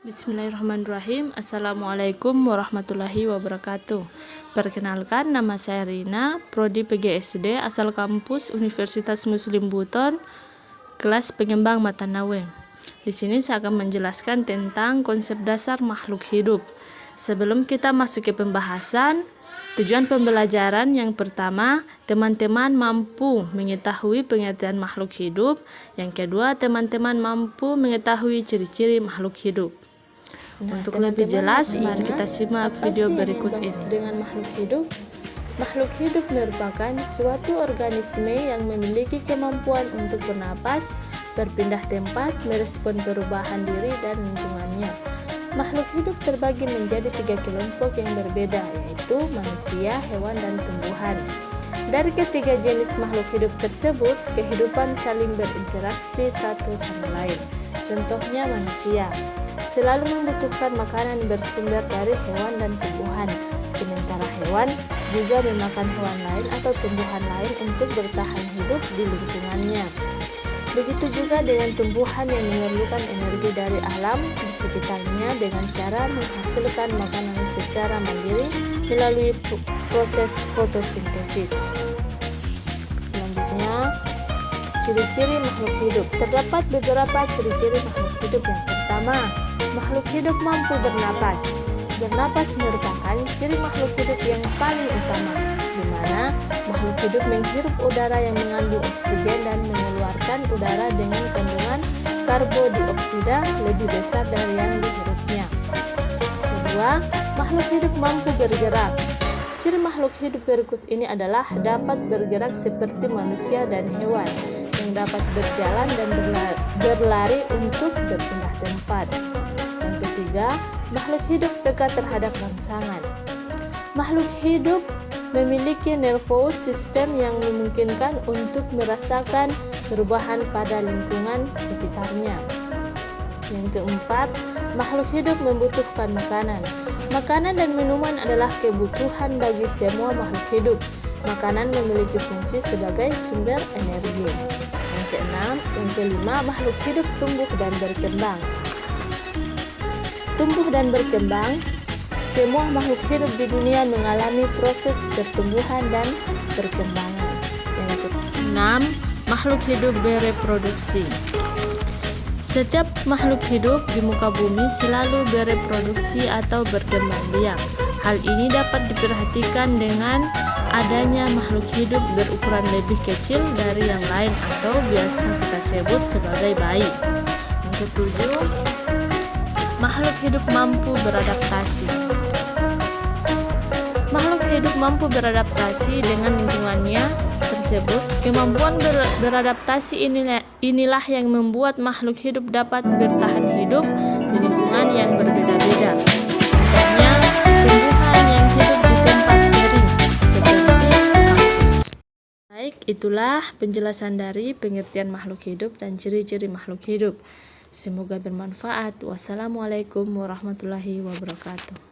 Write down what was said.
Bismillahirrahmanirrahim. Assalamualaikum warahmatullahi wabarakatuh. Perkenalkan, nama saya Rina, Prodi PGSD asal kampus Universitas Muslim Buton, kelas pengembang mata Nawe. Di sini saya akan menjelaskan tentang konsep dasar makhluk hidup. Sebelum kita masuk ke pembahasan, tujuan pembelajaran yang pertama, teman-teman mampu mengetahui pengertian makhluk hidup. Yang kedua, teman-teman mampu mengetahui ciri-ciri makhluk hidup. Untuk lebih jelas, mari kita simak video berikut ini. Dengan makhluk hidup merupakan suatu organisme yang memiliki kemampuan untuk bernapas, berpindah tempat, merespon perubahan diri dan lingkungannya. Makhluk hidup terbagi menjadi 3 kelompok yang berbeda, yaitu manusia, hewan, dan tumbuhan. Dari ketiga jenis makhluk hidup tersebut, kehidupan saling berinteraksi satu sama lain. Contohnya manusia selalu membutuhkan makanan bersumber dari hewan dan tumbuhan, sementara hewan juga memakan hewan lain atau tumbuhan lain untuk bertahan hidup di lingkungannya. Begitu juga dengan tumbuhan yang memerlukan energi dari alam di sekitarnya dengan cara menghasilkan makanan secara mandiri melalui proses fotosintesis. Selanjutnya, ciri-ciri makhluk hidup. Terdapat beberapa ciri-ciri makhluk hidup. Yang pertama, makhluk hidup mampu bernapas. Bernapas merupakan ciri makhluk hidup yang paling utama, di mana makhluk hidup menghirup udara yang mengandung oksigen dan mengeluarkan udara dengan kandungan karbodioksida lebih besar dari yang dihirupnya. Kedua, makhluk hidup mampu bergerak. Ciri makhluk hidup berikut ini adalah dapat bergerak seperti manusia dan hewan, yang dapat berjalan dan berlari untuk berpindah tempat. Yang ketiga, makhluk hidup peka terhadap rangsangan. Makhluk hidup memiliki nervous system yang memungkinkan untuk merasakan perubahan pada lingkungan sekitarnya. Yang keempat, makhluk hidup membutuhkan makanan. Makanan dan minuman adalah kebutuhan bagi semua makhluk hidup. Makanan memiliki fungsi sebagai sumber energi. Yang keenam, yang kelima, makhluk hidup tumbuh dan berkembang. Tumbuh dan berkembang, semua makhluk hidup di dunia mengalami proses pertumbuhan dan perkembangan. Yang keenam, makhluk hidup bereproduksi. Setiap makhluk hidup di muka bumi selalu bereproduksi atau berkembang biak. Hal ini dapat diperhatikan dengan adanya makhluk hidup berukuran lebih kecil dari yang lain atau biasa kita sebut sebagai bayi. Yang ketujuh, makhluk hidup mampu beradaptasi. Makhluk hidup mampu beradaptasi dengan lingkungannya tersebut. Kemampuan beradaptasi inilah yang membuat makhluk hidup dapat bertahan hidup di lingkungan yang berbeda-beda. Contohnya, tumbuhan yang hidup di tempat kering seperti kaktus. Baik, itulah penjelasan dari pengertian makhluk hidup dan ciri-ciri makhluk hidup. Semoga bermanfaat. Wassalamualaikum warahmatullahi wabarakatuh.